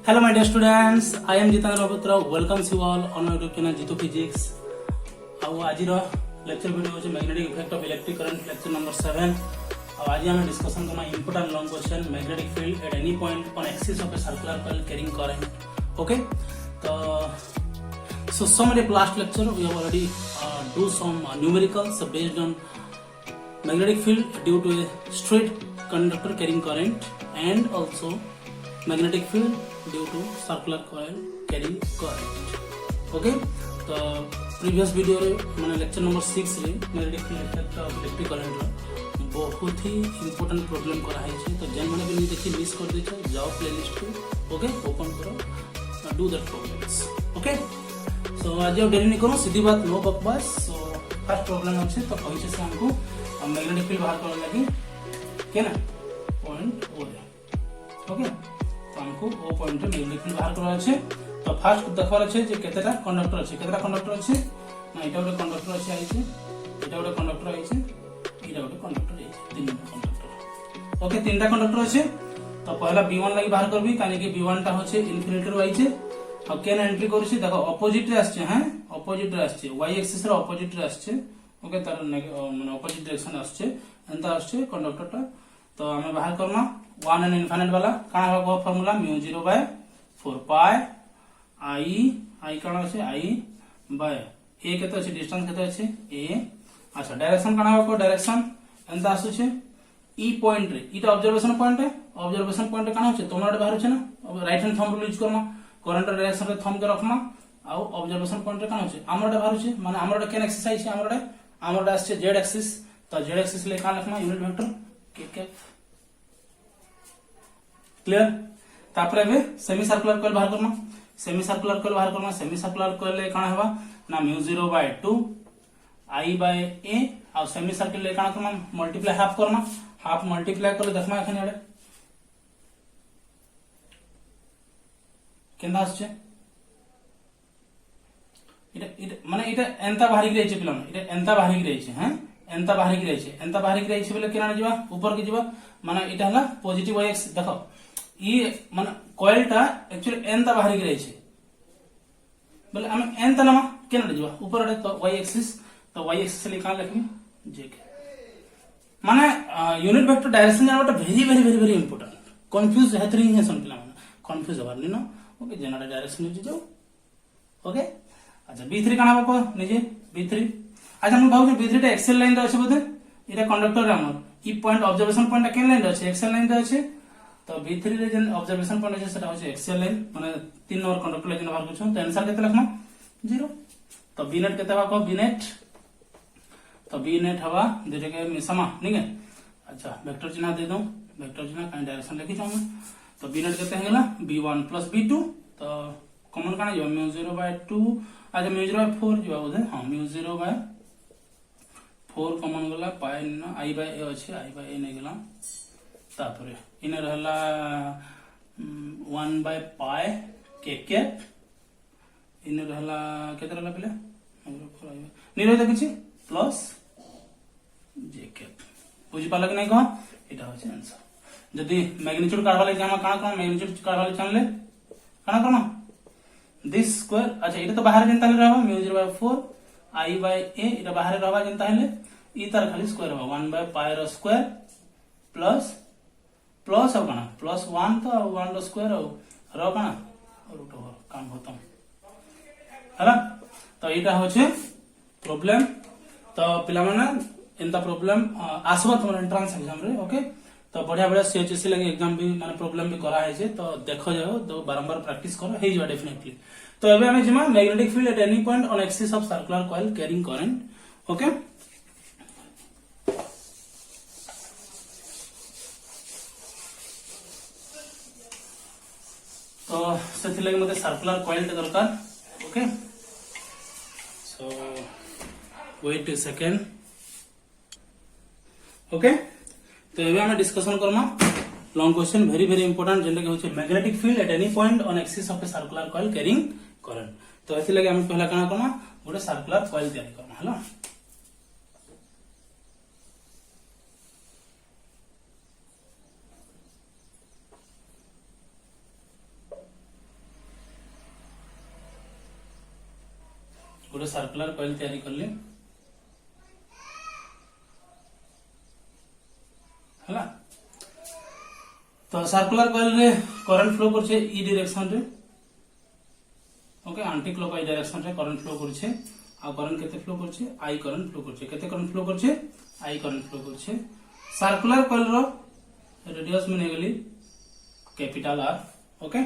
Hello my dear students, I am Jitendra Batra. Welcomes you all on my YouTube channel Jitu Physics. ଆଉ ଆଜିର lecture video ହେଉଛି magnetic effect of electric current lecture number 7। ଆଉ ଆଜି ଆମେ discussion କରିବା important long question magnetic field at any point on axis of a circular coil carrying current. Okay, so some of the last lecture we have already do some numericals based on magnetic field due to a straight conductor carrying current and also magnetic field due to circular coil carrying current। Okay, तो previous video रे माने lecture number 6 रे magnetic field effect of electric current रो बहुत ही important problem करा है छी। तो जेन माने भी देखि मिस कर दे छ जाओ प्लेलिस्ट को, ओके, ओपन करो, डू दैट प्रॉब्लम्स। ओके, सो आज अब देरी नहीं करो, सीधी बात, नो बकवास। सो फर्स्ट प्रॉब्लम अछि तो कहि से हमको मैग्नेटिक फील्ड बाहर करने लगी के ना पॉइंट ओ रे। ओके, तो हमको ओ पॉइंट रे मैग्नेटिक फील्ड बाहर करना अछि। तो फास्ट देखबार अछि जे केतेटा कंडक्टर अछि, केतेटा कंडक्टर अछि ना, एटा गोटे कंडक्टर अछि आइछि, एटा गोटे कंडक्टर आइछि, एटा गोटे कंडक्टर आइछि, तीन कंडक्टर। ओके, तीनटा कंडक्टर अछि। तो पहला B1 लागि बाहर करबी, काहे कि B1 टा होछि इन्फिनिटी रो आइछि। अब केन एंट्री करछि देखो ऑपोजिट रे आछे, हैं ऑपोजिट रे आछे, y एक्सिस रे ऑपोजिट रे आछे। ओके, तार माने ऑपोजिट डायरेक्शन आछे, एंता आछे कंडक्टर टा। तो हमें बाहर करना 1 एंड इनफिनिट वाला काना होगा फार्मूला μ0/4 पाई आई काना আছে आई बाय ए केते আছে डिस्टेंस केते আছে ए। अच्छा, डायरेक्शन काना होको डायरेक्शन एंता आसु छे ई पॉइंट रे, इटा ऑब्जर्वेशन पॉइंट है, ऑब्जर्वेशन पॉइंट काना होचे तोमरा बाहर होचे ना। अब राइट हैंड थंब यूज करना, करंट डायरेक्शन रे थंब के रखना। आ ऑब्जर्वेशन पॉइंट रे काना होचे हमरडा बाहर होचे, माने हमरडा केन एक्सिस आइছে हमरडा आछे जेड एक्सिस। तो जेड एक्सिस ले काना लिखना यूनिट वेक्टर के कैप। क्लियर? तापरे बे सेमी सर्कुलर कॉइल बाहर करना, सेमी सर्कुलर कॉइल बाहर करना। सेमी सर्कुलर कॉइल ले काना हेबा ना μ0/2 I/a। आ सेमी सर्कुलर ले काना करना मल्टीप्लाई हाफ करना, हाफ मल्टीप्लाई करले देखमा एखन एडे केंदा आछे इटा माने इटा एंता बाहरी गिरै छै पिलाम, इटा एंता बाहरी गिरै छै, हैं एंता बाहरी गिरै छै, एंता बाहरी गिरै छै बोले केना जिबा ऊपर के जिबा, माने इटा हला पॉजिटिव y एक्सिस। देखो ई माने कॉइल टा एक्चुअली एंता बाहरी गिरै छै बोले हम एंता लमा केना जिबा ऊपर रे। तो y एक्सिस, तो y एक्सिस ले का लिखनी j के, माने यूनिट वेक्टर डायरेक्शन जानवाटा very very very very important. Confuse हेतरिंग है सन पिला माने कंफ्यूज हबार नि न। ओके, जेनाडा डायरेक्शन यूज जाओ। ओके, अच्छा B3 काना बको निजे B3। अच्छा हम भाउ B3 टा एक्सेल लाइन रे अछि बोधे, इटा कंडक्टर रे हमर ई पॉइंट ऑब्जर्वेशन पॉइंट केन लाइन रे अछि एक्सेल लाइन रे अछि। तो B3 रे जन ऑब्जर्वेशन पॉइंट अछि सेटा होछि एक्सेल लाइन, माने 3 नंबर कंडक्टर लाइन बाहर करछन। तो आंसर केते लिखना 0। तो B नेट केते बाको B नेट, तो B नेट हवा दुटे के मिसमा नहीं है। अच्छा, वेक्टर चिन्ह दे दो, वेक्टर चिन्ह काई डायरेक्शन लिखि जाऊ। तो B नेट केते हेगला B1 + B2। तो कॉमन काना जो μ0/2, अच्छा μ0/4 जो बोधे, हां μ0/4 कॉमन गला पाई न I/a अछि, I/a नै गला। तापरे इने रहला 1/पाई के कैप, इने रहला केते रहला पले निरो देखिछि प्लस जे कैप। बुझि पाला कि नै कह, एटा होछि आंसर। जदी मैग्नीट्यूड काढवा लागि हम काना कोन मैग्नीट्यूड काढवा लागि जानले काना कोन दिस स्क्वायर। अच्छा, इटा तो बाहर जनता ले रहबा μ0/4 I/a, इटा बाहर रहबा जनता हेले ई तार खाली स्क्वायर होबा 1/पाई रो स्क्वायर प्लस प्लस अब काना प्लस 1 तो 1 रो स्क्वायर रो काना रूट ओवर काम खत्म हला। तो इटा होचे प्रॉब्लम। तो पिला माने एंता प्रॉब्लम आसबा तुम एंट्रेंस एग्जाम रे। ओके, तो बढ़िया बढ़िया CHSC लगे एग्जाम भी माने प्रॉब्लम भी करा है जे, तो देखो जाओ, तो बारंबार प्रैक्टिस करो हे जवा डेफिनेटली। तो एबे हमें जिमा magnetic field at any point on axis of circular coil carrying current. Okay, तो सेथि लगे मते सर्कुलर कॉइल दरकार। Okay, so wait a second. Okay, तो एबे हम डिस्कशन करमा long question very very important जेंटा के होचे magnetic field at any point on axis of a circular coil carrying current. तो एथि लगे हम पहला काना करमा गोटे सर्कुलर कॉइल तैयारी करमा हला। गोटे सर्कुलर कॉइल तैयारी करली है। तो सर्कुलर कॉइल रे करंट फ्लो करछे ई डायरेक्शन रे, ओके एंटी क्लॉकवाइज डायरेक्शन रे करंट फ्लो करछे। आ करंट केते फ्लो करछे, आई करंट फ्लो करछे। केते करंट फ्लो करछे, आई करंट फ्लो करछे। सर्कुलर कॉइल रो रेडियस में नेगली कैपिटल आर, ओके।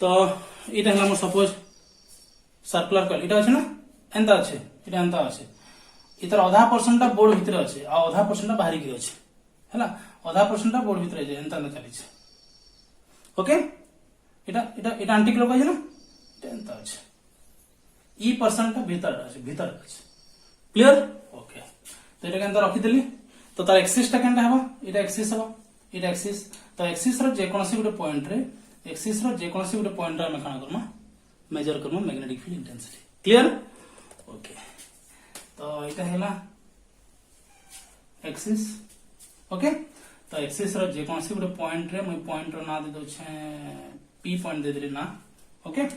तो इटा हला मोर सपोज सर्कुलर कॉइल इटा अछि ना, एंता अछि, इटा एंता अछि। इतर आधा परसेंट बोर्ड भितर अछि आ आधा परसेंट बाहरी के अछि हला। आधा परसेंट बोर्ड भितर अछि, एंता न चली छै, ओके। इटा इटा इटा एंटी क्लॉकवाइज ना, इटा एंता अछि। ई परसेंट भीतर अछि, भीतर अछि, क्लियर, ओके। तो इटा केंता रखि देली। तो तार एक्सिस ता केंता हबो, इटा एक्सिस हबो, इटा एक्सिस। तो एक्सिस रो जे कोनोसी गुटे पॉइंट रे, एक्सिस रो जे कोनोसी गुटे पॉइंट रे हम काना करमा, मेजर करमा magnetic field intensity, clear, okay. तो इटा हैला एक्सिस, ओके। तो एक्सिस रो जे कोनोसी गुटे पॉइंट रे, मैं पॉइंट रो ना दे दो छे पी पॉइंट दे देली ना, ओके।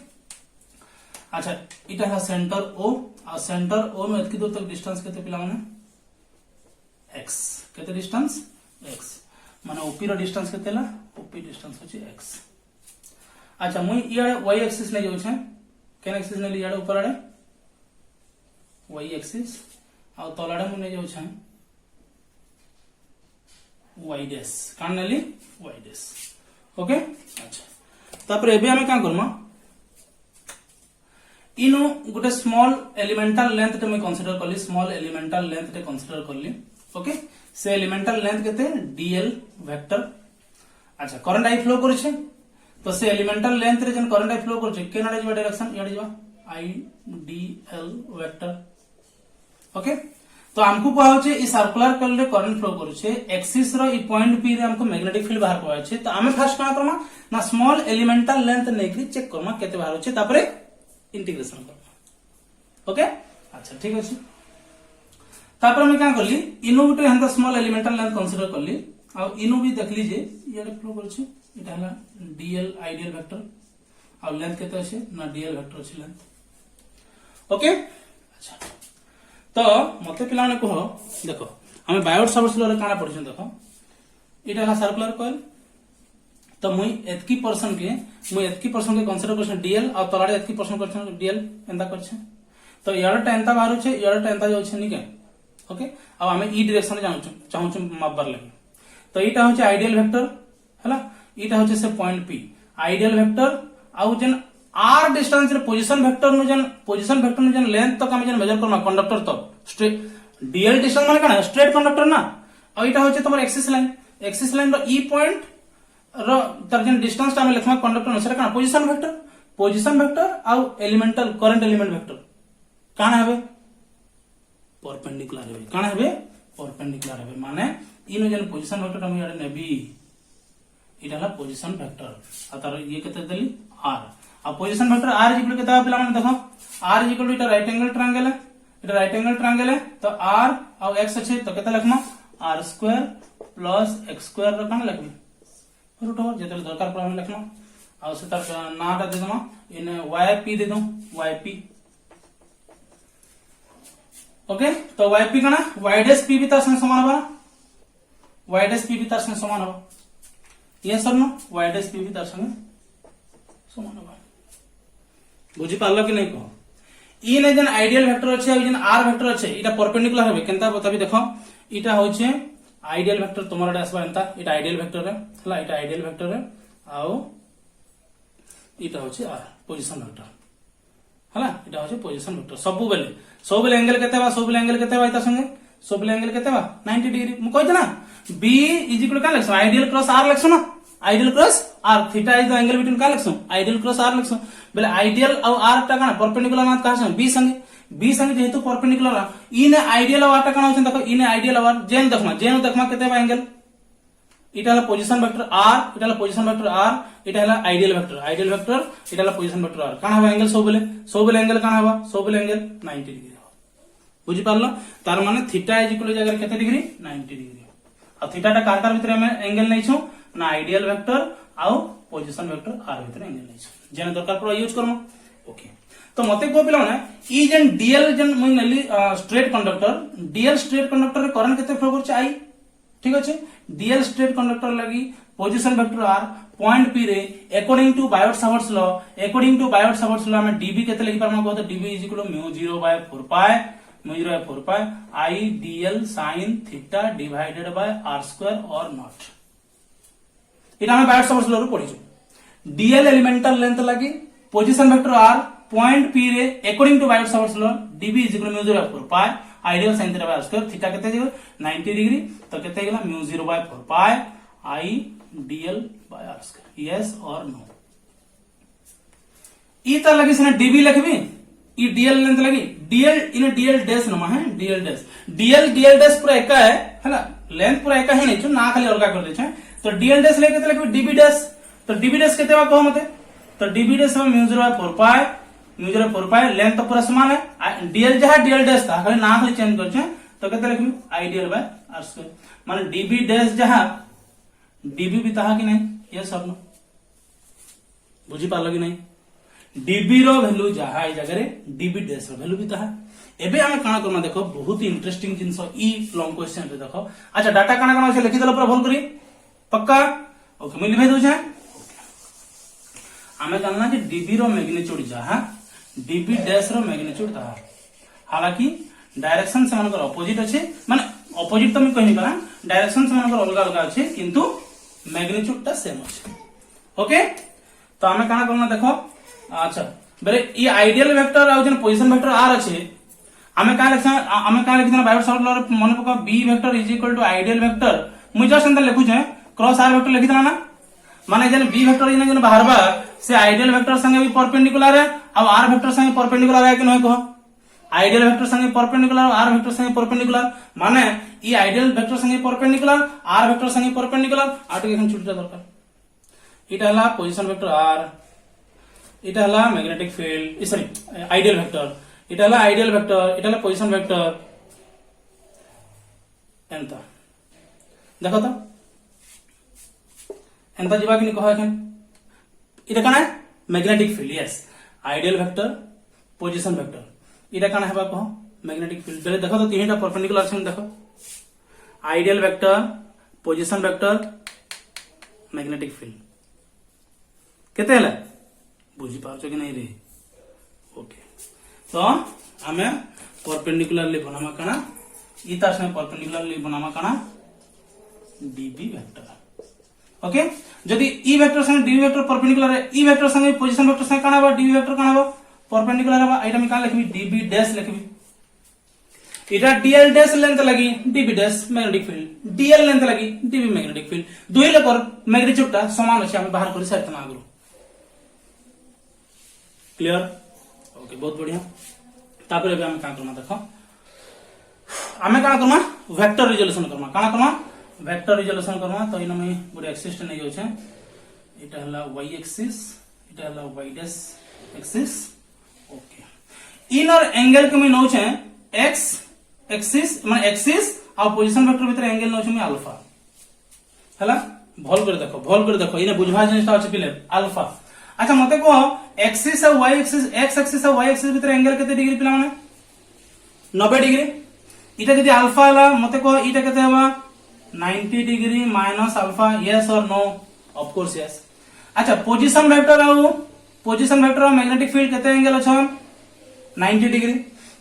अच्छा इटा है सेंटर ओ, आ सेंटर ओ में एतकी दूर तक डिस्टेंस केते पिला माने x, केते डिस्टेंस x, माने ओपी रो डिस्टेंस केते ला, ओपी डिस्टेंस होची x। अच्छा मुई इयाडे y एक्सिस नै जाउ छै, केन एक्सिस नै इयाडे ऊपर आडे y एक्सिस, आ तलाडे मुई नै जाउ छै y डैश, कान नेली y डैश, ओके। अच्छा तापर एबे हमें का करमा, इनो गोटे स्मॉल एलिमेंटल लेंथ टे मैं कंसीडर करली, स्मॉल एलिमेंटल लेंथ टे कंसीडर करली, ओके। से एलिमेंटल लेंथ केते dl वेक्टर। अच्छा करंट आई फ्लो करछे, तो से एलिमेंटल लेंथ रे जन करंट आई फ्लो करछे केना रे जबा डायरेक्शन याडे जबा i dl वेक्टर, ओके। तो हमको कहा होचे ई सर्कुलर कॉइल रे करंट फ्लो करछे, एक्सिस रो ई पॉइंट p रे हमको मैग्नेटिक फील्ड बाहर करवा छै। तो हमें फर्स्ट का करमा ना स्मॉल एलिमेंटल लेंथ नेकरी चेक करमा केते बाहर होचे, तापरे इंटीग्रेशन करबा, ओके। अच्छा ठीक अछि। तापर मैं क्या करली, इनो गुटे हंता स्मॉल एलिमेंटल लेंथ कंसीडर करली, आ इनो भी देखली जे याडे फ्लो करछे, इटा हला dl आइडियल वेक्टर, आ लेंथ केते अछि ना dl वेक्टर अछि लेंथ, ओके। अच्छा तो मते पिला ने कहो, देखो हमें बायोट सावर्ट्स लॉ रे काना पढिछन, देखो इटा हला सर्कुलर कॉइल। तो मुई एतकी पर्सन के कंसीडर करछन dl, आ तलाडे एतकी पर्सन करछन dl एंता करछन। तो याडे एंता बाहर होचे, याडे एंता जाउ छै निके, ओके। अब हमें ई डायरेक्शन जाउ चाहू मापबार लागि। तो इटा होचे आइडियल वेक्टर हला, इटा होचे से पॉइंट p आइडियल वेक्टर, आउ जन r डिस्टेंस रे पोजीशन वेक्टर नु जन लेंथ तक हम जन मेजर करना कंडक्टर तक स्ट्रेट, dl डिस्टेंस माने काना स्ट्रेट कंडक्टर ना। आ इटा होचे तमर एक्सिस लाइन रो ई पॉइंट रो तर जन डिस्टेंस ता हम लिखमा कंडक्टर सेटा काना पोजीशन वेक्टर आउ एलिमेंटल करंट एलिमेंट वेक्टर काना हेबे परपेंडिकुलर हेबे, काना हेबे परपेंडिकुलर हेबे। माने इनो जन पोजीशन वेक्टर हम याडे नेबी, इटा हला पोजीशन वेक्टर, आ तार ये केते देली r, आ पोजीशन वेक्टर r इक्वल केते पिला माने देखो r इक्वल इटा राइट एंगल ट्रायंगल है, इटा राइट एंगल ट्रायंगल है। तो r और x अच्छे तो केते लिखमा r square plus x square रो काना लिखबे रूट ओवर, जेते दरकार पड़ा हम लिखमा, आ से तार नाटा दे दमा इन yp दे दो yp, ओके। तो yp काना y डैश p भी तार संग समान होबा, y डैश p भी तार संग समान होबा, ये सर नो y डैश p भी तार संग समान होबा। बुझी पारलो कि नहीं कहो। ई ने जन आइडियल वेक्टर अछि आ जन r वेक्टर अछि, इटा परपेंडिकुलर हेबे केनता बताबी देखो। इटा होचे आइडियल वेक्टर तुमरा आसबा एंता, इटा आइडियल वेक्टर है हला, इटा आइडियल वेक्टर है, आउ इटा होचे r पोजीशन वेक्टर हला, इटा होचे पोजीशन वेक्टर। सब बेले एंगल केते बा, सब एंगल केते बा इता संगे, सब एंगल केते बा 90 डिग्री। मु कहत ना b इज इक्वल का लिखसो आइडियल क्रॉस r लिखसो ना, ideal cross r, theta is the angle between का लिखसो आइडियल क्रॉस r लिखसो। बेले आइडियल और r टा काना परपेंडिकुलर ना का संगे b संगे जेहेतु परपेंडिकुलर इने आइडियल और r टा काना होछन देखो, इने आइडियल और जेन देखमा केते बा एंगल, इटा हला पोजीशन वेक्टर r, इटा हला पोजीशन वेक्टर r, इटा हला आइडियल वेक्टर, इटा हला पोजीशन वेक्टर r, काना हबा एंगल सब बेले एंगल काना हबा, सब बेले एंगल 90 डिग्री हबा। बुझी पारलो, तार माने थीटा इज इक्वल जगह केते डिग्री 90 डिग्री, आ थीटा टा कार भीतर हम एंगल नै छु ना आइडियल वेक्टर आउ पोजीशन वेक्टर r भीतर एंगल नै छु, जेने दरकार पर यूज करमो। ओके तो मते को पिला ना ई जन डीएल जन मुई नली straight conductor DL straight conductor रे करंट केते फ्लो करछ आई ठीक अछि डीएल स्ट्रेट कंडक्टर लगी position vector R point P रे अकॉर्डिंग टू बायोट-सावर्ट्स लॉ हमें डीबी केते लिखि पारमा कहत DB is equal to μ0/4 pi μ0/4 pi I DL sin theta divided by r square और नॉट इटा हम बायोट-सावर्ट्स लॉ रो पढिछु डीएल एलिमेंटल लेंथ लगी position vector R point P रे according to Biot Savart's law DB is equal to μ0/4 pi ideal sin theta by r square theta केते दियो 90 degree तो केते गेला μ0/4 pi I DL by r square yes और no ई त लगी सिना डीबी लिखबी ई डीएल लेंथ लगी डीएल इन डीएल डैश नमा है डीएल डैश पूरा एका है ना लेंथ पूरा एका है नहीं छु ना खाली अलगा कर दे छै तो डीएल डैश ले केते लिखबी डीबी डैश तो डीबी डैश केते बा कहो मते तो डीबी डैश में μ0/4 पाई लेंथ तो पूरा समान है डीएल जहां डीएल डैश था खाली ना खाली चेंज कर छै तो केते लिखबी आइडियल बाय r स्क्वायर माने डीबी डैश जहां डीबी भी ताहा कि नहीं यस और नो बुझी पालो कि नहीं डीबी रो वैल्यू जहा ए जगह रे डीबी डैश रो वैल्यू भी ताहा एबे हमें काना करना देखो बहुत ही इंटरेस्टिंग जिंस ई लॉन्ग क्वेश्चन रे देखो अच्छा डाटा काना काना से लिखि देलो पूरा भल करी पक्का ओके मैं लिखै दउ छै हमें जानना कि डीबी रो मैग्नीट्यूड जहा डीबी डैश रो मैग्नीट्यूड ताहा हालांकि डायरेक्शन से मनकर अपोजिट अछि माने अपोजिट तो मैं कहि पारा डायरेक्शन से मनकर अलग अलग अछि किंतु मैग्नीट्यूड ता सेम अछि ओके तो हमें काना करना देखो अच्छा बेरे ई आइडियल वेक्टर आ जन पोजीशन वेक्टर आर अछि हमें का लिखना बायोट-सावर्ट्स लॉ रे मन पका B vector is equal to ideal vector मुई जस्ट अंदर लिखु छै क्रॉस आर वेक्टर लिखि देना ना माने जन बी वेक्टर जन बाहरबा से आइडियल वेक्टर संगे भी परपेंडिकुलर है अब आर वेक्टर संगे परपेंडिकुलर है कि नहीं कहो आइडियल वेक्टर संगे परपेंडिकुलर आर वेक्टर संगे परपेंडिकुलर माने ई आइडियल वेक्टर संगे परपेंडिकुलर आर वेक्टर संगे परपेंडिकुलर आठ के छुटा दरकार इटा हला पोजीशन वेक्टर आर इटा हला magnetic field sorry ideal vector इटा हला आइडियल वेक्टर इटा हला पोजीशन वेक्टर एंता देखो तो एंता जीवा कि कहो एखन इटा काना magnetic field yes ideal vector position vector इटा काना हेबा कहो मैग्नेटिक फील्ड बेले देखो तो तीनटा परपेंडिकुलर छै देखो ideal vector position vector magnetic field केते हला बुझी पाछो कि नहीं रे ओके तो हमें परपेंडिकुलरली बनामा काना इता से परपेंडिकुलरली बनामा काना डीबी वेक्टर ओके जदी ई वेक्टर संगे डीबी वेक्टर परपेंडिकुलर है ई वेक्टर संगे पोजीशन वेक्टर संगे काना बा डीबी वेक्टर काना बा परपेंडिकुलर बा आइटम का लिखबी डीबी डैश लिखबी इटा डीएल डैश लेंथ लगी dB dash magnetic field DL length लगी डीबी मैग्नेटिक फील्ड दुई लेकर मैग्नीट्यूड ता समान अछि हम बाहर करि सारतना आगु क्लियर ओके बहुत बढ़िया तापर हम का करना देखो हमें का करना वेक्टर रिजोल्यूशन करना वेक्टर रिजोल्यूशन करना तो इन में गोटे एक्सिस नै जाउ छै इटा हला y एक्सिस इटा हला y dash axis okay in और एंगल के मैं नौ छै x एक्सिस माने एक्सिस आ पोजीशन वेक्टर भीतर एंगल नौ छै अल्फा हला भल कर देखो इने बुझवा जिनिसटा अछि पिले अल्फा अच्छा मते को एक्सिस और y एक्सिस x एक्सिस और y एक्सिस भीतर एंगल केते डिग्री पिला माने 90 डिग्री इटा यदि अल्फा हला मते को इटा केते हवा 90 डिग्री माइनस अल्फा यस और नो ऑफ कोर्स यस अच्छा पोजीशन वेक्टर और मैग्नेटिक फील्ड केते एंगल अछन 90 डिग्री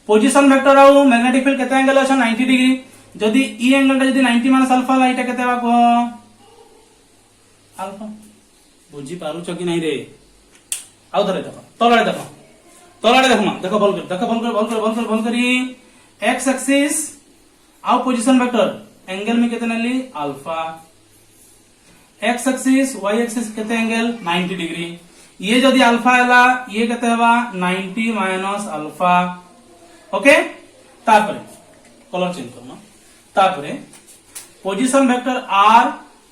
पोजीशन वेक्टर और मैग्नेटिक फील्ड केते एंगल अछन 90 डिग्री जदी ई एंगल जदी 90 माइनस अल्फा ला इटा केते बा को अल्फा बुझी पारू छ कि नहीं रे आउ धरे देखो तलाडे देखो देखो भल करी x एक्सिस आउ पोजीशन वेक्टर एंगल में कितने ली alpha x axis y axis कितने एंगल 90 डिग्री ये जदी अल्फा हला ये कितने हवा 90 माइनस अल्फा ओके तापरे कलर चेंज करना तापरे पोजीशन वेक्टर r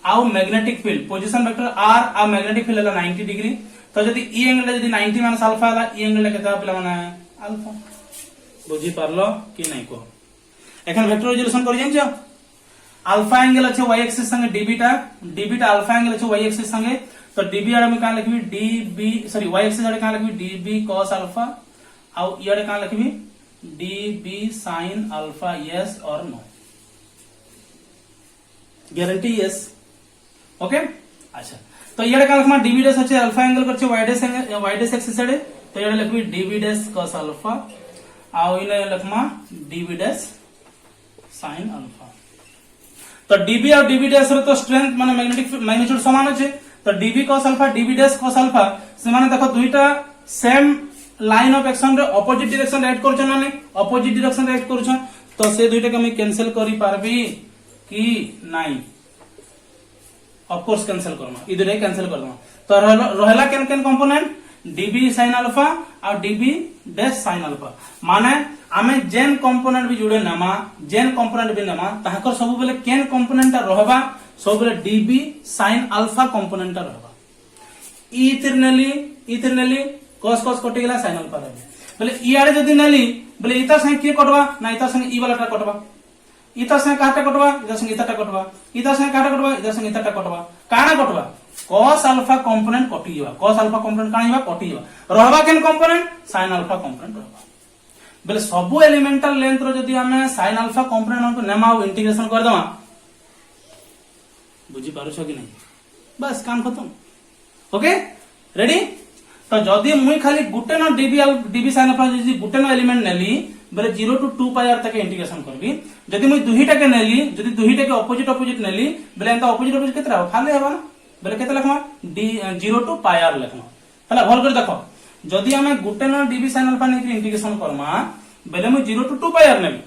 आउ magnetic field position vector r आउ मैग्नेटिक फील्ड हला 90 डिग्री तो जदी ई एंगल जदी 90 माइनस अल्फा हला ई एंगल केते पिला माने अल्फा बुझी पारलो कि नहीं को एखन वेक्टर रिजोल्यूशन कर जान अल्फा एंगल अच्छे y एक्सिस संगे डीबीटा अल्फा एंगल अच्छे y एक्सिस संगे तो डीबी आड़े मैं क्या लिखबी डीबी सॉरी y एक्सिस आड़े क्या लिखबी डीबी cos अल्फा आउ इयाड़े क्या लिखबी डीबी sin अल्फा यस और नो गारंटी यस ओके अच्छा तो इयाड़े क्या लिखमा डीबी डैश আছে अल्फा एंगल करছে y डैश एक्सिस आड़े तो इयाड़े लिखबी डीबी डैश cos अल्फा आउ इने लिखमा डीबी डैश sin अल्फा तो डीबी और डीबी डैश रो तो स्ट्रेंथ माने मैग्नेटिक मैग्नीट्यूड समान আছে तो dB cos alpha dB dash cos alpha से माने देखो दुईटा सेम लाइन ऑफ एक्शन रे ऑपोजिट डायरेक्शन राइट करछन माने ऑपोजिट डायरेक्शन राइट करछन तो से दुईटा के हम कैंसिल करि पारबी कि नाही ऑफ कोर्स कैंसिल करना ई दुईटा कैंसिल करना तो रहला केन केन कंपोनेंट डीबी sin अल्फा और डीबी डैश sin अल्फा माने आमे जेन कंपोनेंट भी जुड़े नामा जेन कंपोनेंट भी नामा ताहाकर सब बेले केन कंपोनेंट रहबा सब बेले डीबी sin अल्फा कंपोनेंट रहबा इतरनेली cos cos कटि गेला sin अल्फा रहबे बेले इयाडे जदी नेली बेले इता संगे के कटबा ना इता संगे ई वालाटा कटबा इता संगे काटा कटबा इता संगे इताटा कटबा इता संगे काटा कटबा इता संगे इताटा कटबा काना कटबा cos अल्फा कंपोनेंट कटि जेबा cos अल्फा कंपोनेंट काना जेबा कटि जेबा रहबा केन कंपोनेंट sin अल्फा कंपोनेंट रहबा बेले सबु एलिमेंटल लेंथ रो जदी हमें sin अल्फा कंपोनेंट को नेमा इंटीग्रेशन कर दमा बुझी पारो छ कि नहीं बस काम खत्म ओके रेडी तो जदी मुई खाली गुटे न डीबी sin अल्फा जदी गुटे न एलिमेंट नेली बेले 0 टू 2 पाई r तक इंटीग्रेशन करबी जदी मुई दुहीटा के नेली जदी दुहीटा के ऑपोजिट नेली बेले एंता ऑपोजिट केतरा फाले हेबा ना बेले केते लखमा 0 टू पाई r लखमा हला भल कर देखो जदी हमें गुटे न डीबी sin अल्फा ने इंटीग्रेशन करमा बेले मुई 0 टू 2 पाई r नेली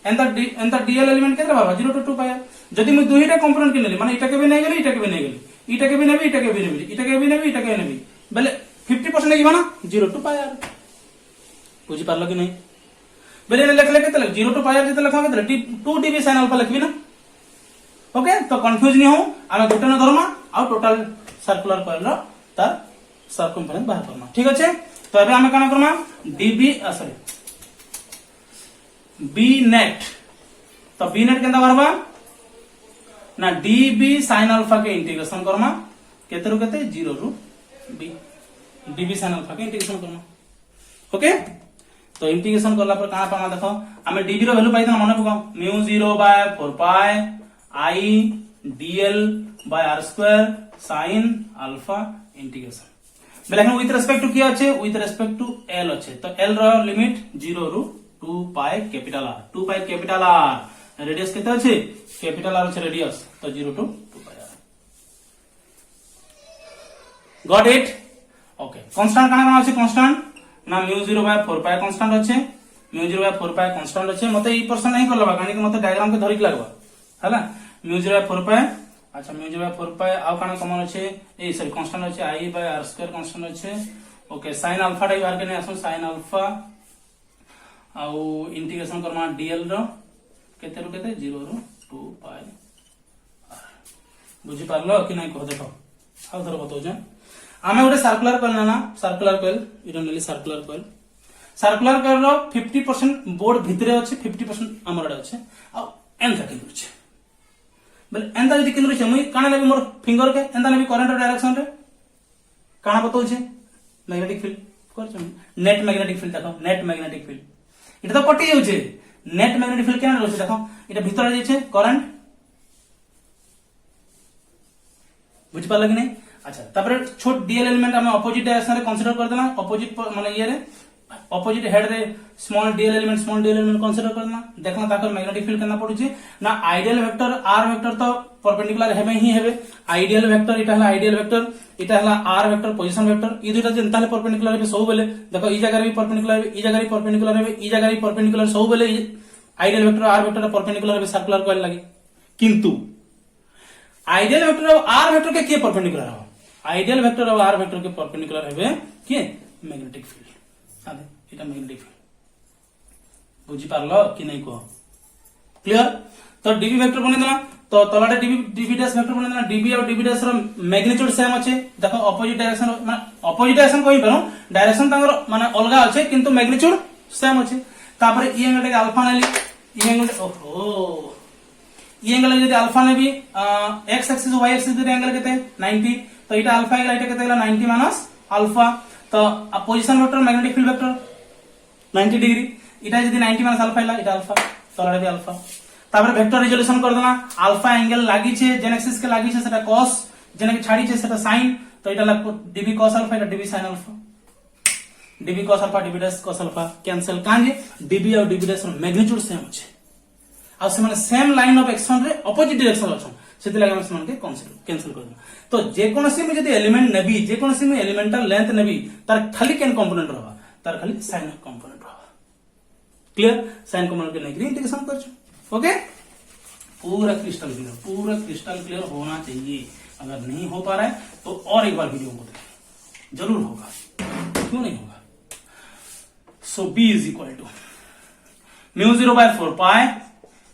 एंता डीएल एलिमेंट केतरा बाबा 0 टू 2 पाई r जदी मुई दुहीटा कंपोनेंट के नेली माने इटा के भी नै गेली इटा के भी नै गेली इटा के भी नेबी इटा के भी नेबी इटा के भी नेबी इटा के नेबी बेले 50% लेबा ना 0 टू पाई r बुझी पारलो कि नहीं बेले ने लेखले केते लग 0 टू पाई r जते लखा केते 2 डीबी sin अल्फा लिखबी ना ओके तो कंफ्यूज नहीं हो आमे गुटे न धरमा आ टोटल सर्कुलर कॉइल रो तार सर्कमफरेंस बाहर करना ठीक अच्छे तो अबे आमे काना करमा डीबी सॉरी बी नेट तो बी नेट केंदा बारबा ना डीबी sin अल्फा के इंटीग्रेशन करमा केते रु केते 0 रु बी डीबी sin अल्फा के इंटीग्रेशन करमा ओके तो इंटीग्रेशन करला पर काना पामा देखो आमे डीबी रो वैल्यू पाइता मने पकाओ μ0/4 pi I dl by r square sin alpha integration बेले विथ रेस्पेक्ट टू किया अच्छे विथ रेस्पेक्ट टू l अच्छे तो l रो लिमिट 0 रु 2 pi capital r 2 pi capital r radius केते अच्छे कैपिटल r अच्छे रेडियस तो 0 to 2 pi r got it okay constant काना अच्छे कांस्टेंट ना μ0/4 पाई कांस्टेंट अच्छे μ0/4 पाई कांस्टेंट अच्छे मते ई पर्सन नहीं करलबा कानी कि मते डायग्राम के धरिक लागबा हला μ0/4 पाई अच्छा μ0/4 पाई आ काना कमन अच्छे ए सॉरी कांस्टेंट अच्छे i by r square constant अच्छे ओके sin अल्फा टाइप आर के ने आसो sin अल्फा आउ इंटीग्रेशन करमा dl रो केते रु केते 0 रु 2 पाई r बुझी पारलो कि नहीं कह देखो आउ थरो बताउ जे आमे ओटे सर्कुलर कॉइल ना सर्कुलर कॉइल इरनली सर्कुलर कॉइल रो 50% बोर्ड भितरे अच्छे 50% हमर अच्छे आ एंता के छै बेले एंता जदी केंद्र छै मुई काना लेबी मोर फिंगर के एंता लेबी करंट डायरेक्शन रे काना बताउ छै मैग्नेटिक फील्ड कर छै नेट मैग्नेटिक फील्ड देखो नेट मैग्नेटिक फील्ड इटा तो कटि जाउ छै नेट मैग्नेटिक फील्ड केना रहै छै देखो इटा भीतर जे छै करंट बुझ पाला कि नहीं अच्छा तापर छोट डीएल एलिमेंट हम ऑपोजिट डायरेक्शन रे कंसीडर कर देना ऑपोजिट माने ये रे ऑपोजिट हेड रे स्मॉल डीएल एलिमेंट कंसीडर करना देखना ताकर मैग्नेटिक फील्ड केना पड़ुची ना आइडियल वेक्टर आर वेक्टर तो परपेंडिकुलर हेबे ही हेबे आइडियल वेक्टर इटा हला आइडियल वेक्टर इटा हला आर वेक्टर पोजीशन वेक्टर ई दुटा जेंता ले परपेंडिकुलर हेबे सब बेले देखो ई जगह रे परपेंडिकुलर हेबे ई जगह रे परपेंडिकुलर हेबे ई जगह रे परपेंडिकुलर सब बेले ideal vector R vector perpendicular हेबे सर्कुलर कॉइल लागि किंतु आइडियल वेक्टर और आर वेक्टर के परपेंडिकुलर हो आइडियल वेक्टर और आर वेक्टर के परपेंडिकुलर हेबे के मैग्नेटिक फील्ड आदे इटा मैग्नेटिक फील्ड बुझी पारलो कि नहीं को क्लियर तो डीबी वेक्टर बने देना तो तलाटे डीबी डैश वेक्टर बने देना डीबी और डीबी डैश रो मैग्नीट्यूड सेम अछि देखो ऑपोजिट डायरेक्शन माने ऑपोजिट डायरेक्शन कहि पारो डायरेक्शन तांगर माने अलगा अछि किंतु मैग्नीट्यूड सेम अछि तापर ई एंगल के अल्फा नेली ई एंगल ओहो ये एंगल यदि अल्फा ने भी X axis Y axis angle केते 90 तो इटा अल्फा गेला इटा केते गेला 90 माइनस अल्फा तो position vector magnetic field vector 90 degree इटा जदी 90 माइनस अल्फा इला इटा अल्फा तलडे भी अल्फा तापर वेक्टर रिजोल्यूशन कर देना अल्फा एंगल लागी छे जेन एक्सिस के लागी छे सेटा cos जेने के छाड़ी छे सेटा sin तो इटा लागो dv cos अल्फा इटा dv sin alpha dv cos alpha dv dash cos alpha cancel कांजे dv और dv dash मैग्नीट्यूड सेम अछि आ से माने सेम लाइन ऑफ एक्शन रे अपोजिट डायरेक्शन अछन सेति लागि हम समान के कैंसिल कर देना तो जे कोनोसी में जदी एलिमेंट नेबी जे कोनोसी में एलिमेंटल लेंथ नेबी तार खाली केन कंपोनेंट रहबा तार खाली sin कंपोनेंट रहबा क्लियर sin कंपोनेंट के नेगेटिव इंटीग्रेशन करछो ओके पूरा क्रिस्टल क्लियर होना चाहिए अगर नहीं हो पा रहा है तो और एक बार वीडियो को देखें जरूर होगा क्यों नहीं होगा so b is equal to mu 0 by 4 pi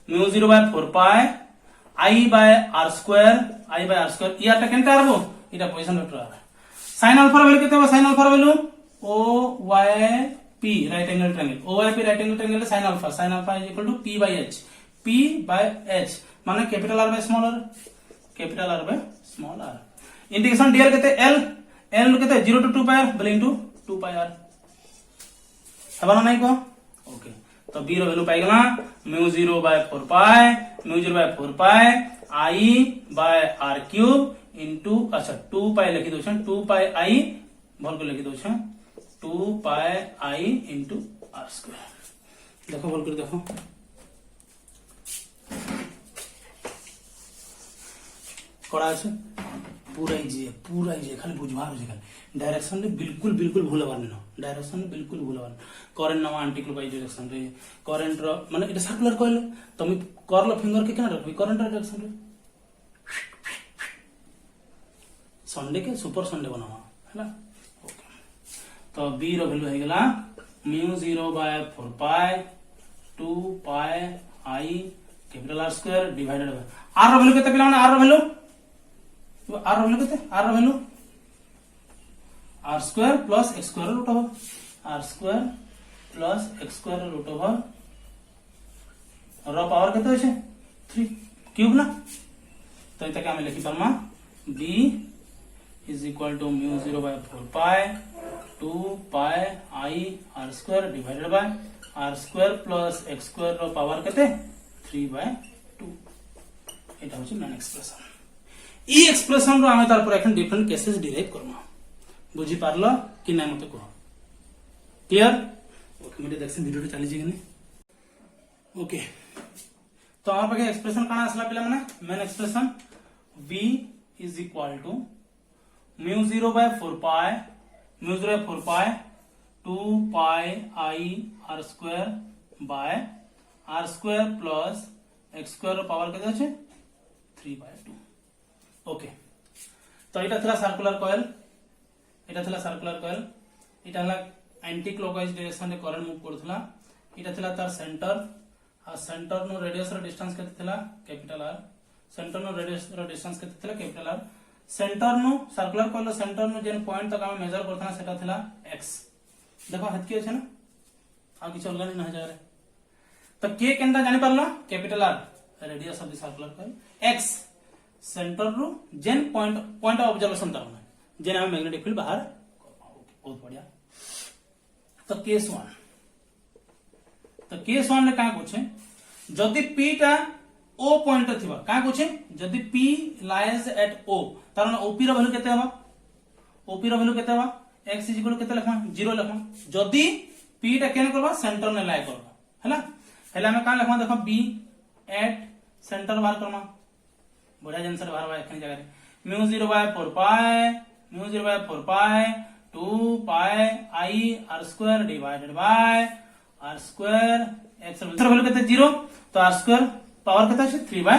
mu 0 by 4 pi i by r square ये आटा केनटा आरबो इटा position vector R sin alpha value केते हो sin alpha value o y p right angle triangle o y p right angle triangle sin alpha is equal to p by h माने capital r by small r integration dl केते l केते 0 to 2 pi r बोले into 2 pi r हबाना नहीं को okay तो b रो value pi गला mu 0 by 4 pi i by r cube into अच्छा 2 pi लिखि दोछन 2 pi i भल को लिखि दोछन 2 pi i into r square देखो भल कर देखो कड़ा আছে पूरा इजी खाली बुझवार हो खाली डायरेक्शन रे बिल्कुल भूल हबार न डायरेक्शन रे बिल्कुल भूल हबार करंट नवा एंटी क्लॉकवाइज डायरेक्शन रे करंट रो माने इटा सर्कुलर कॉइल तुम कर्ल फिंगर के केना रखबी करंट डायरेक्शन रे संडे के सुपर संडे बनावा हैला ओके तो b रो वैल्यू हे गेला mu 0 by 4 pi 2 pi i capital r square divided by r रो वैल्यू केते पिला माने r रो value r square plus x square root over r square plus x square root over र power केते होय छै 3 क्यूब ना तो इता के हम लिखि परमा b is equal to mu 0 by 4 pi 2 pi i r square divided by r square plus x square रो पावर केते 3 by 2 एटा होय मेन एक्सप्रेशन ई एक्सप्रेशन रो हमें तार पर एखन डिफरेंट केसेस डिराइव करना बुझी पारलो कि नै मते कहो क्लियर ओके मेरे देखसे वीडियो रे चली जेगने ओके तो हमर पाके एक्सप्रेशन काना असला पिला माने main expression v is equal to mu 0 by 4 pi 2 pi i r square by r square plus x square रो पावर केते छै 3 by 2 ओके तो इटा थला सर्कुलर कॉइल इटा हला एंटी क्लॉकवाइज डायरेक्शन रे करंट मूव करथला इटा थला तार सेंटर आ सेंटर नो रेडियस रो डिस्टेंस केते थला कैपिटल r सेंटर नो रेडियस रो डिस्टेंस केते थला कैपिटल r सेंटर नो सर्कुलर कॉइल सेंटर नो जेन पॉइंट तक हम मेजर करथना सेटा थला x देखो हत के छै ना आ कि चलगा नहीं जा रे तो k केनता जानि परला capital r radius of the circular coil x centre रू जेन पॉइंट ऑफ ऑब्जर्वेशन तक जेन हम मैग्नेटिक फील्ड बाहर बहुत बढ़िया तो केस 1 रे का कोछे जदी p टा o पॉइंट थिबा का कोछे जदी p लाइज एट o तार माने op रो वैल्यू केते हबा x इज इक्वल केते लिखमा 0 लिखमा जदी p टा केन करबा सेंटर ने लाई करबा हैला हम का लिखमा देखो b एट सेंटर बाहर करमा बढ़िया आंसर बाहर बाय एखन जगह mu 0 by 4 pi 2 pi i r square divided by r square x रो वैल्यू केते 0 तो r स्क्वायर पावर केते छै 3 by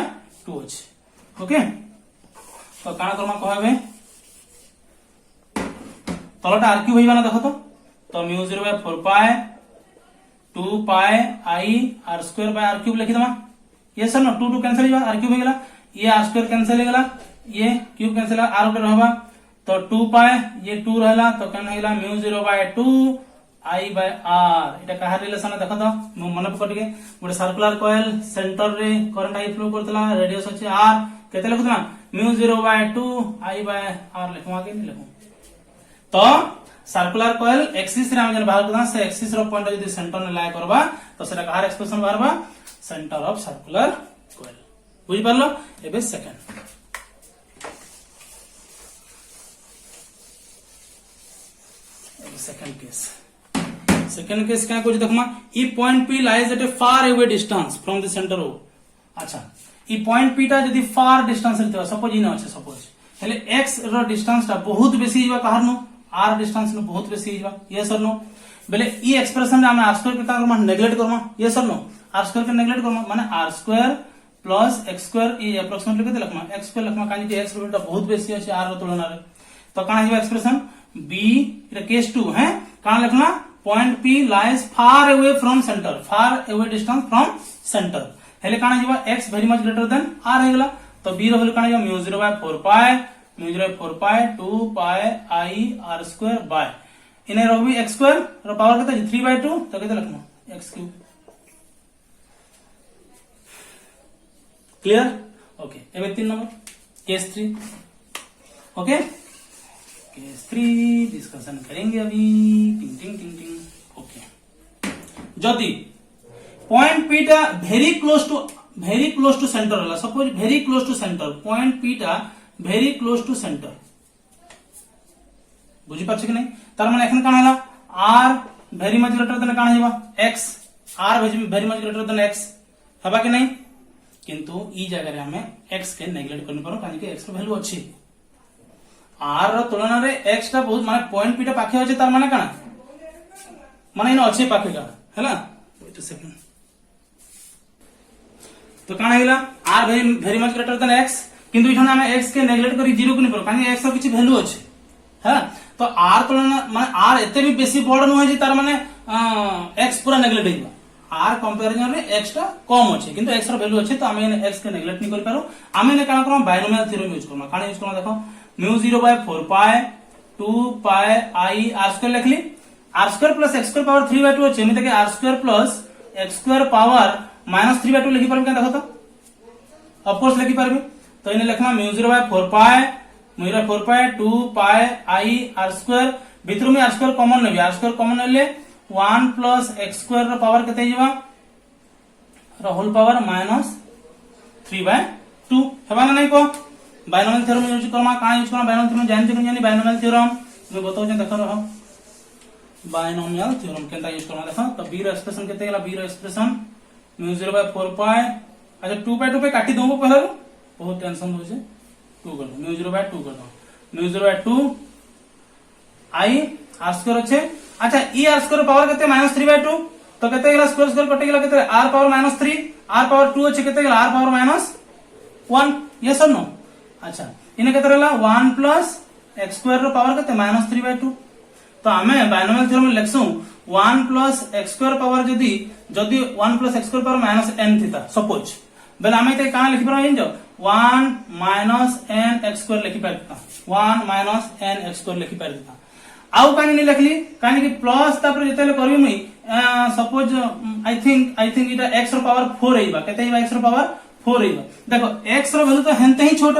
2 छै ओके तो काना करमा कहबे तलटा r क्यूब होइबा ना देखो तो mu 0 by 4 pi 2 pi i r square by r cube लिखि दमा ये सर ना 2 कैंसिल होइबा r क्यूब हो गेला ये r स्क्वायर कैंसिल हो गेला ये क्यूब कैंसिल r ऊपर रहबा तो 2 पाई ये 2 रहला तो केन हेला mu 0 by 2 i by r एटा कहा रिलेशन देखो तो मन पकड़ के गोटे सर्कुलर कॉइल सेंटर रे current I flow Kartala radius अछि r केते लिखुमा μ0/2 I/r लिखुमा के नहीं लिखु तो सर्कुलर कॉइल एक्सिस रे हम जन बाहर करना से एक्सिस रो पॉइंट यदि सेंटर ने लाई करबा तो सेटा कहार एक्सप्रेशन बाहरबा सेंटर ऑफ सर्कुलर कॉइल बुझि परलो एबे सेकंड केस क्या कुछ देखमा ई point P lies at a far away distance from the centre O अच्छा ई पॉइंट P टा यदि फार डिस्टेंस रे सपोज इन अछि सपोज हेले x रो डिस्टेंस टा बहुत बेसी हिबा कहार नो r डिस्टेंस नो बहुत बेसी हिबा यस और नो बेले ई एक्सप्रेशन रे हम r स्क्वायर के का नेग्लेक्ट करमा यस और नो r स्क्वायर के नेग्लेक्ट करमा माने r square plus x square ई अप्रोक्सीमेटली केते लिखमा x स्क्वायर लिखमा कानी जे x रो टा बहुत बेसी अछि r रो तुलना रे तो काना हिबा एक्सप्रेशन b इटा केस 2 है काना लिखना point P lies far away from center far away distance from center हेले काना हिबा x very much greater than r हेगला तो b रो वैल्यू काना Hiba μ0/4 pi 2 pi I r square bye इने रहबी x स्क्वायर रो पावर केते 3/2 तो केते लिखना x क्यूब क्लियर ओके एबे 3 number case 3 okay case 3 discussion करेंगे अभी टिंग टिंग टिंग टिंग ओके जदि पॉइंट P टा वेरी क्लोज टू सेंटर होला suppose very close to centre point P टा वेरी क्लोज टू सेंटर बुझी पाछ कि नहीं तार माने एखन काना हला r very much greater than काना हिबा x r very much greater than x हबा कि नहीं किंतु ई जगह रे हमें x के नेग्लेक्ट करन परो कानी के x रो वैल्यू अछि r रो तुलना रे x टा बहुत माने पॉइंट P टा पाखे अछि तार माने काना माने इन अछि पाखे का हैला वेट अ सेकंड तो काना हिला r very much greater than x किंतु इठाने हमें x के नेग्लेक्ट करी 0 को नहीं परो कानी x रो किछि वैल्यू अछि है तो r तुलना माने r एते भी बेसी बड़ न होय जे तार माने x पूरा नेग्लेक्ट हिबा r कंपैरिजन रे x टा कम अछि किंतु x रो वैल्यू अछि तो हमें x के नेग्लेक्ट नहीं करि पारो हमें ने काना करो बायनोमियल थ्योरम यूज करना काना यूज करना देखो μ0/4 pi 2 pi I r square लिखली r square plus x square power 3/2 अछि एमिते के r square plus x square power -3/2 लिखि परबे देखो तो ऑफ कोर्स लिखि परबे तो इने लिखना μ0/4 pi 2 pi I r square भितर में r स्क्वायर कॉमन नेबी r स्क्वायर कॉमन नेले 1 प्लस x स्क्वायर रो पावर केते हिबा रो होल पावर -3/2 हेबा नै को बायनोमियल थ्योरम यूज करमा का यूज करमा बायनोमियल थ्योरम जानते कि जानी बायनोमियल थ्योरम मैं बताउ जे देखो रहो बायनोमियल थ्योरम केता यूज करमा देखो तो b रो एक्सप्रेशन केते गेला b रो एक्सप्रेशन μ0/4 पाई अच्छा 2/2 पे काटी दोबो पहले बहुत टेंशन हो जे 2 कर दो μ0/2 कर दो μ0/2 I r स्क्वायर अच्छे अच्छा ई r स्क्वायर पावर केते -3/2 तो केते गेला स्क्वायर स्क्वायर कटे गेला केते r पावर -3 r पावर 2 अच्छे केते गेला r पावर -1 यस और नो अच्छा इने केते रहला 1 प्लस x स्क्वायर रो पावर केते -3/2 तो हमें बायनोमियल थ्योरम लिखसु 1 प्लस x स्क्वायर पावर जदी 1 plus x square power -n theta suppose बेले हमें ते काना लिखि परबा इनजो 1 n x स्क्वायर लिखि परता 1 n x स्क्वायर लिखि परता आउ कानी नहीं लिखली कानी कि प्लस तापर जेतेले करबी मई सपोज आई थिंक इटा x रो पावर 4 हेबा केते हेबा x रो पावर 4 हेबा देखो x रो वैल्यू तो हेनते ही छोट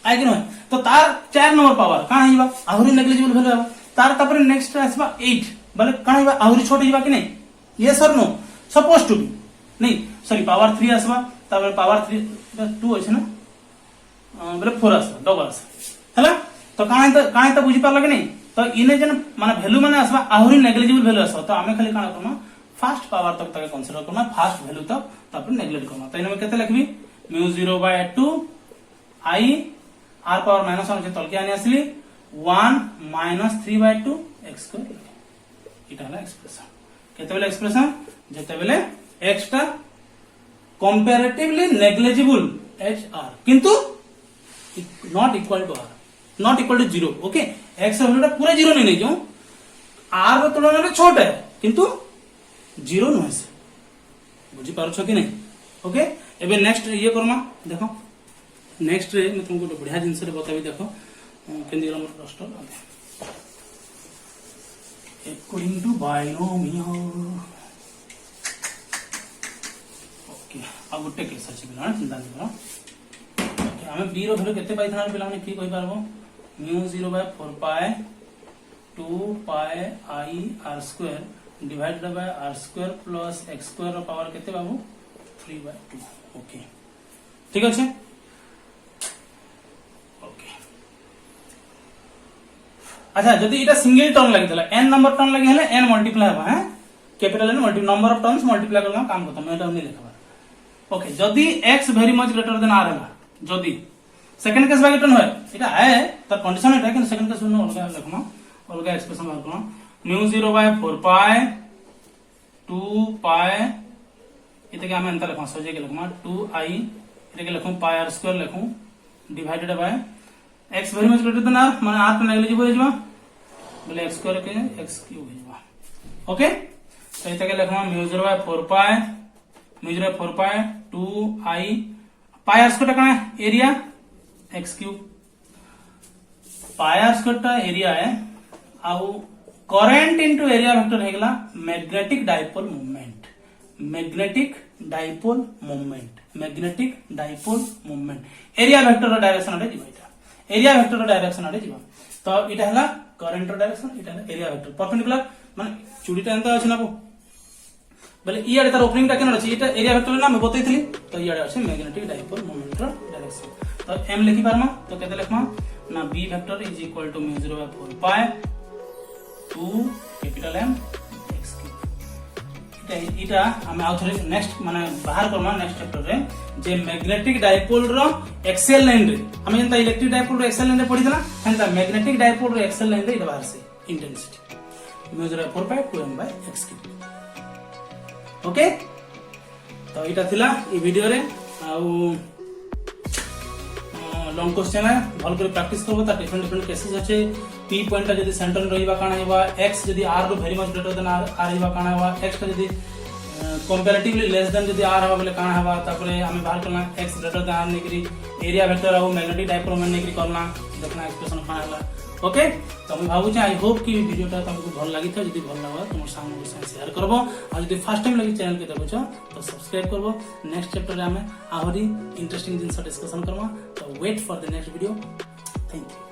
आइ कि न तो तार 4 नंबर पावर का हेबा आहुरी नेग्लिजिबल वैल्यू हेबा तार तापर नेक्स्ट आसबा 8 बले का हेबा आहुरी छोट हेबा कि नहीं यस और नो सपोज टू बी नहीं सॉरी पावर 3 आसबा तापर पावर 3 2 अछि ना बले 4 आसबा डबल आसबा हला तो काहे तो बुझी पारला कि नहीं तो इने जन माने वैल्यू माने आसबा आहुरी नेग्लिजिबल वैल्यू आसबा तो हमें खाली काना करना फर्स्ट पावर तक तक कंसीडर करना फर्स्ट वैल्यू तक तापर नेग्लेक्ट करना तो इने में केते लिखबी μ0/2 I r पावर -1 जे तलके आनी आसली 1 -3/2 x स्क्वायर इटा वाला एक्सप्रेशन केते बेले एक्सप्रेशन जेते बेले x टा कंपैरेटिवली नेग्लिजिबल h r किंतु not equal to r not equal to 0 okay x रो वैल्यू पूरा 0 नहीं जो r रो तुलना में छोटा है किंतु 0 न है बुझी पारो छ कि नहीं ओके एबे नेक्स्ट ये करमा देखो नेक्स्ट रे मैं तुमको बढ़िया जिंस रे बताबी देखो केंदी हमर प्रश्न अकॉर्डिंग टू बायनोमियल ओके अब गुटे केस अछि बिना चिंता नहीं करो आमे b रो वैल्यू केते पाइथना पिला माने की कहि पारबो μ0/4 pi 2 pi I r² divided by r² plus x² रो पावर केते बाबू 3/2 ओके ठीक अछि ओके अच्छा जदी इटा सिंगल टर्म लागि थला n नंबर टर्म लागि हले n मल्टीप्लाई हो हैं capital n multi number of terms multiply करला काम खत्म एटा नहीं लिखबा ओके जदी x very much greater than r हला जदी सेकंड केस बाय टर्न होय इटा है त कंडीशन है कि सेकंड केस न अलगा लिखमा अलगा एक्सप्रेशन बाहर करो μ0/4 पाई 2 पाई इते के हम अंतर लिखमा सजे के लिखमा 2i इते के लिखम पाई r² लिखम divided by x very much greater than r माने r पे नेग्लिजिबल हो जबा बोले x² के x³ हो जबा ओके तो इते के लिखमा μ0/4 पाई 2i पाई r² कना एरिया x³ पाई r² टा एरिया है आउ करंट इनटू एरिया वेक्टर हेगला magnetic dipole movement area vector रो डायरेक्शन आडे जिबा एरिया वेक्टर रो डायरेक्शन आडे जिबा तो इटा हला करंट रो डायरेक्शन इटा एरिया वेक्टर परपेंडिकुलर माने चूड़ीटा एंता अछि ना बोले ई आडे तार ओपनिंग टा केना अछि इटा एरिया वेक्टर नाम बतैथली तो ई आडे अछि मैग्नेटिक डाइपोल मूवमेंट रो डायरेक्शन तो m लिखि पारमा तो केते लिखमा ना b vector is equal to μ0/4 pi 2 capital M x³ इटा हम आउथरे नेक्स्ट माने बाहर करमा नेक्स्ट चैप्टर रे जे मैग्नेटिक डाइपोल रो एक्सियल लाइन रे हम जंता इलेक्ट्रिक डाइपोल रो एक्सियल लाइन रे पढितला हंता मैग्नेटिक डाइपोल रो एक्सियल लाइन रे इटा बाहर से इंटेंसिटी μ0/4 पाई 2m/x³ ओके तो इटा थिला ई वीडियो रे आउ लॉन्ग क्वेश्चन है भल कर प्रैक्टिस करबो ता डिफरेंट डिफरेंट केसेस अछि p पॉइंट जदी सेंटर रहिबा काना हेबा x जदी r रो very much greater than r रहिबा काना हेबा x जदी कंपैरेटिवली लेस देन जदी r हेबा बोले काना हेबा तापरे हम बाहर करना x ग्रेटर देन r नेकरी एरिया वेक्टर और मैग्नेटिक डाइपोल में नेकरी करना देखना एक्सप्रेशन काना हला ओके तो हम भाबु छी आई होप कि वीडियो ता तुमको भल लागि था जदी भल लागो तुम सामने के साथ शेयर करबो और जदी फर्स्ट टाइम लागि चैनल के देखो छ तो सब्सक्राइब करबो नेक्स्ट चैप्टर रे हमें आहुरी इंटरेस्टिंग जिंस डिस्कशन करबो तो wait for the next video thank you.